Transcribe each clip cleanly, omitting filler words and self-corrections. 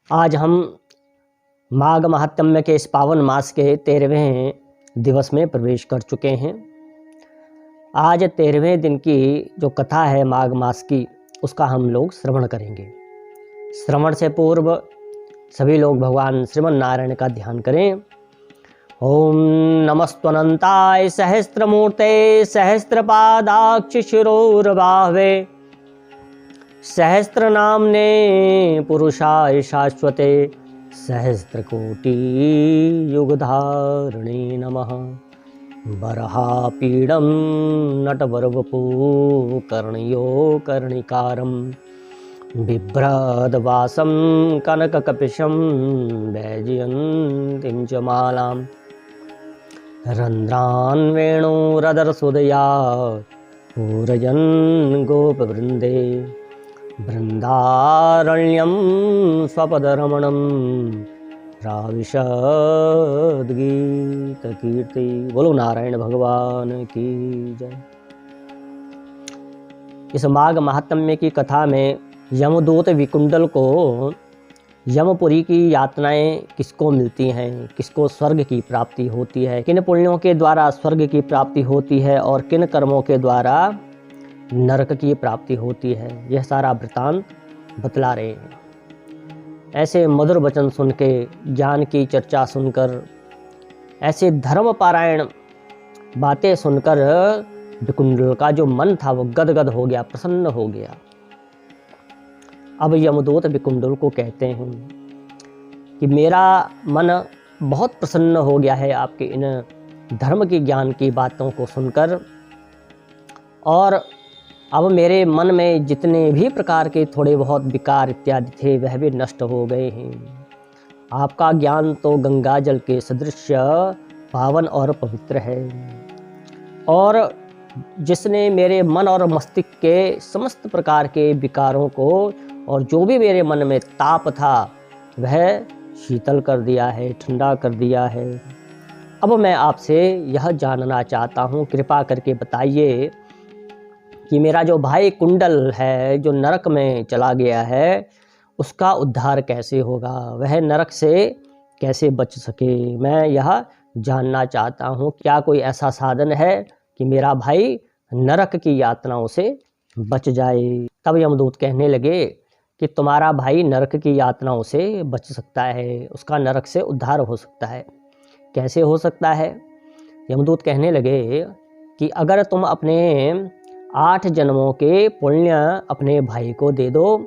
आज हम माघ महात्म्य के इस पावन मास के 13वें दिवस में प्रवेश कर चुके हैं। आज 13वें दिन की जो कथा है माघ मास की, उसका हम लोग श्रवण करेंगे। श्रवण से पूर्व सभी लोग भगवान श्रीमन नारायण का ध्यान करें। ओम नमस्त्वनंताय सहस्त्रमूर्ते सहस्त्रपादाक्ष शिरोर्बाहवे सहस्त्रनाम्ने पुरुषाय शाश्वते सहस्त्रकोटि युगधारिणे नमः। बरहापीडं नटवरवपु कर्णयो कर्णिकारं बिभ्रद्वासं कनककपिशं वैजयन्तीं च मालां रन्ध्रान् वेणुरदरसुदया पूरयन् गोपवृन्दे बृन्दारण्यं स्वपदरमणं प्राविशद्गीतकीर्ति। बोलो नारायण भगवान की जय। इस माघ महात्म्य की कथा में यमदूत विकुंडल को यमपुरी की यातनाएं किसको मिलती हैं, किसको स्वर्ग की प्राप्ति होती है, किन पुण्यों के द्वारा स्वर्ग की प्राप्ति होती है और किन कर्मों के द्वारा नरक की प्राप्ति होती है, यह सारा वृतांत बतला रहे हैं। ऐसे मधुर वचन सुन के, ज्ञान की चर्चा सुनकर, ऐसे धर्म पारायण बातें सुनकर विकुंडल का जो मन था वो गदगद हो गया, प्रसन्न हो गया। अब यमदूत विकुंडल को कहते हैं कि मेरा मन बहुत प्रसन्न हो गया है आपके इन धर्म की ज्ञान की बातों को सुनकर, और अब मेरे मन में जितने भी प्रकार के थोड़े बहुत विकार इत्यादि थे वह भी नष्ट हो गए हैं। आपका ज्ञान तो गंगा जल के सदृश पावन और पवित्र है, और जिसने मेरे मन और मस्तिष्क के समस्त प्रकार के विकारों को और जो भी मेरे मन में ताप था वह शीतल कर दिया है, ठंडा कर दिया है। अब मैं आपसे यह जानना चाहता हूँ, कृपा करके बताइए कि मेरा जो भाई कुंडल है जो नरक में चला गया है, उसका उद्धार कैसे होगा, वह नरक से कैसे बच सके, मैं यह जानना चाहता हूँ। क्या कोई ऐसा साधन है कि मेरा भाई नरक की यातनाओं से बच जाए? तब यमदूत कहने लगे कि तुम्हारा भाई नरक की यातनाओं से बच सकता है, उसका नरक से उद्धार हो सकता है। कैसे हो सकता है? यमदूत कहने लगे कि अगर तुम अपने 8 जन्मों के पुण्य अपने भाई को दे दो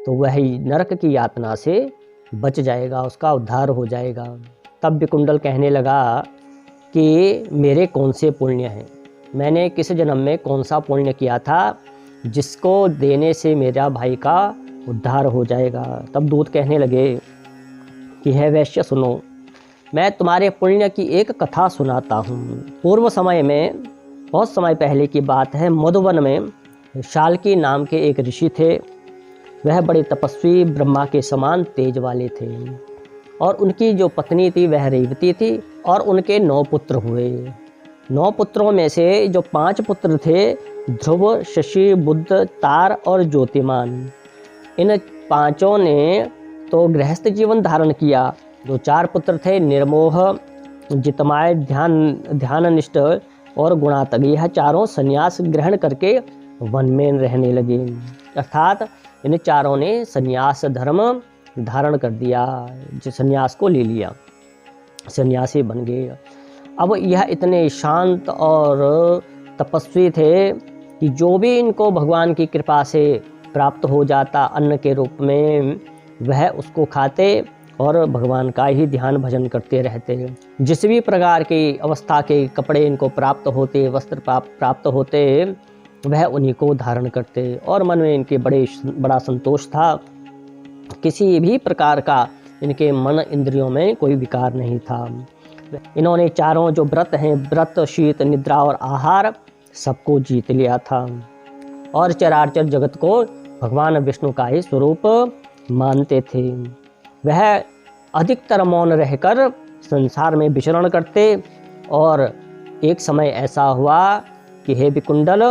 तो वह नरक की यातना से बच जाएगा, उसका उद्धार हो जाएगा। तब विकुंडल कहने लगा कि मेरे कौन से पुण्य हैं, मैंने किस जन्म में कौन सा पुण्य किया था जिसको देने से मेरा भाई का उद्धार हो जाएगा। तब दूत कहने लगे कि है वैश्य सुनो, मैं तुम्हारे पुण्य की एक कथा सुनाता हूँ। पूर्व समय में, बहुत समय पहले की बात है, मधुवन में शाल्की नाम के एक ऋषि थे। वह बड़े तपस्वी, ब्रह्मा के समान तेज वाले थे, और उनकी जो पत्नी थी वह रेवती थी, और उनके 9 पुत्र हुए। 9 पुत्रों में से जो 5 पुत्र थे, ध्रुव, शशि, बुध, तार और ज्योतिमान, इन 5 ने तो गृहस्थ जीवन धारण किया। जो 4 पुत्र थे, निर्मोह, जितमाय, ध्याननिष्ठ और गुणातक, यह चारों संन्यास ग्रहण करके वन में रहने लगे। अर्थात इन चारों ने संन्यास धर्म धारण कर दिया, जो संन्यास को ले लिया, सन्यासी बन गए। अब यह इतने शांत और तपस्वी थे कि जो भी इनको भगवान की कृपा से प्राप्त हो जाता अन्न के रूप में, वह उसको खाते और भगवान का ही ध्यान भजन करते रहते। जिस भी प्रकार की अवस्था के कपड़े इनको प्राप्त होते, वस्त्र प्राप्त होते, वह उन्हीं को धारण करते, और मन में इनके बड़ा संतोष था। किसी भी प्रकार का इनके मन इंद्रियों में कोई विकार नहीं था। इन्होंने चारों जो व्रत हैं, व्रत, शीत, निद्रा और आहार, सबको जीत लिया था, और चराचर जगत को भगवान विष्णु का ही स्वरूप मानते थे। वह अधिकतर मौन रहकर संसार में विचरण करते, और एक समय ऐसा हुआ कि हे विकुंडल,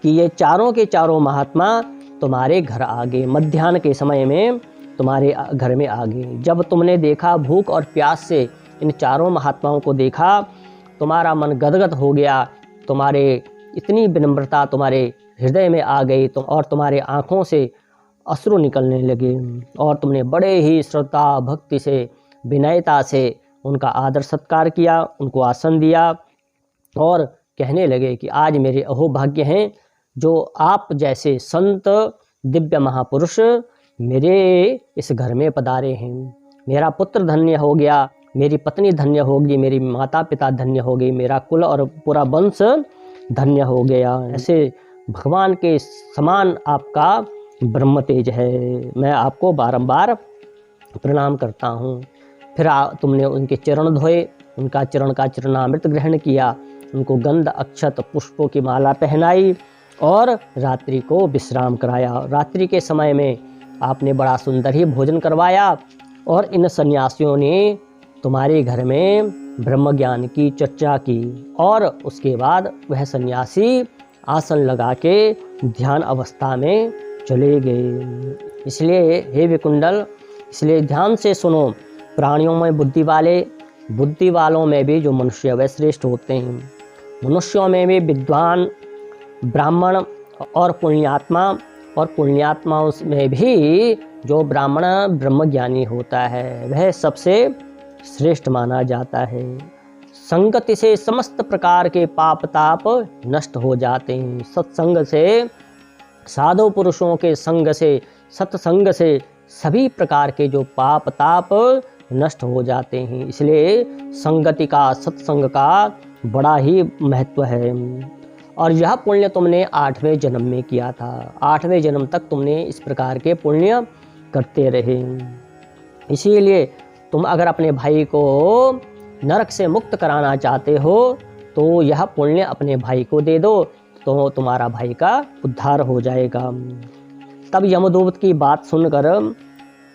कि ये चारों के चारों महात्मा तुम्हारे घर आ गए। मध्याह्न के समय में तुम्हारे घर में आ गए। जब तुमने देखा, भूख और प्यास से इन चारों महात्माओं को देखा, तुम्हारा मन गदगद हो गया, तुम्हारे इतनी विनम्रता तुम्हारे हृदय में आ गई और तुम्हारे आँखों से अश्रु निकलने लगे और तुमने बड़े ही श्रद्धा भक्ति से, विनयता से उनका आदर सत्कार किया, उनको आसन दिया और कहने लगे कि आज मेरे अहोभाग्य हैं जो आप जैसे संत दिव्य महापुरुष मेरे इस घर में पधारे हैं। मेरा पुत्र धन्य हो गया, मेरी पत्नी धन्य होगी, मेरी माता पिता धन्य हो गई, मेरा कुल और पूरा वंश धन्य हो गया। ऐसे भगवान के समान आपका ब्रह्म तेज है। मैं आपको बारंबार प्रणाम करता हूँ। फिर तुमने उनके चरण धोए, उनका चरण का चरणामृत ग्रहण किया, उनको गंध अक्षत पुष्पों की माला पहनाई और रात्रि को विश्राम कराया। रात्रि के समय में आपने बड़ा सुंदर ही भोजन करवाया और इन सन्यासियों ने तुम्हारे घर में ब्रह्म ज्ञान की चर्चा की और उसके बाद वह सन्यासी आसन लगा के ध्यान अवस्था में चले गए। इसलिए हे विकुंडल, इसलिए ध्यान से सुनो, प्राणियों में बुद्धि वालों में भी जो मनुष्य वे श्रेष्ठ होते हैं। मनुष्यों में भी विद्वान, ब्राह्मण और पुण्यात्माओं में भी जो ब्राह्मण ब्रह्मज्ञानी होता है वह सबसे श्रेष्ठ माना जाता है। संगति से समस्त प्रकार के पाप ताप नष्ट हो जाते हैं। सत्संग से, साधु पुरुषों के संग से, सत्संग से सभी प्रकार के जो पाप ताप नष्ट हो जाते हैं। इसलिए संगति का, सत्संग का बड़ा ही महत्व है। और यह पुण्य तुमने 8वें जन्म में किया था। 8वें जन्म तक तुमने इस प्रकार के पुण्य करते रहे। इसीलिए तुम अगर अपने भाई को नरक से मुक्त कराना चाहते हो तो यह पुण्य अपने भाई को दे दो, तो तुम्हारा भाई का उद्धार हो जाएगा। तब यमदूत की बात सुनकर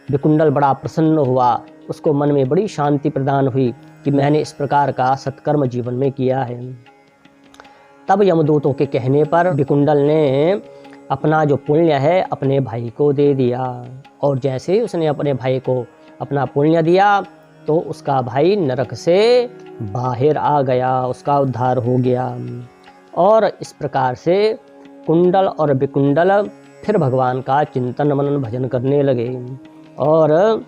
विकुंडल बड़ा प्रसन्न हुआ। उसको मन में बड़ी शांति प्रदान हुई कि मैंने इस प्रकार का सत्कर्म जीवन में किया है। तब यमदूतों के कहने पर विकुंडल ने अपना जो पुण्य है अपने भाई को दे दिया और जैसे ही उसने अपने भाई को अपना पुण्य दिया तो उसका भाई नरक से बाहर आ गया, उसका उद्धार हो गया। और इस प्रकार से कुंडल और विकुंडल फिर भगवान का चिंतन मनन भजन करने लगे और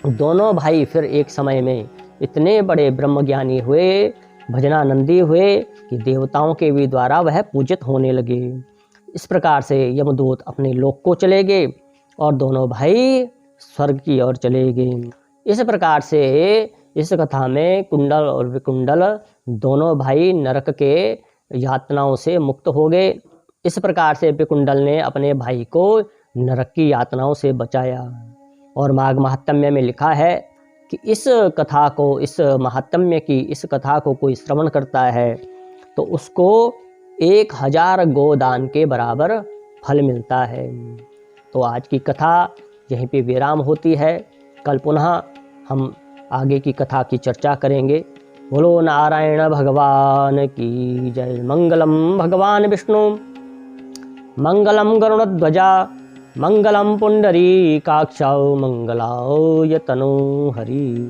दोनों भाई फिर एक समय में इतने बड़े ब्रह्मज्ञानी हुए, भजनानंदी हुए कि देवताओं के भी द्वारा वह पूजित होने लगे। इस प्रकार से यमदूत अपने लोक को चले गए और दोनों भाई स्वर्ग की ओर चले गए। इस प्रकार से इस कथा में कुंडल और विकुंडल दोनों भाई नरक के यातनाओं से मुक्त हो गए। इस प्रकार से विकुंडल ने अपने भाई को नरक की यातनाओं से बचाया। और माघ महात्म्य में लिखा है कि इस कथा को, इस महात्म्य की इस कथा को कोई श्रवण करता है तो उसको 1000 गोदान के बराबर फल मिलता है। तो आज की कथा यहीं पे विराम होती है। कल पुनः हम आगे की कथा की चर्चा करेंगे। बोलो नारायण भगवान की जय। मंगलम भगवान विष्णु, मंगलम गरुड़ध्वजा, मंगलम पुंडरीकाक्षौ, मंगलाय तनु हरि।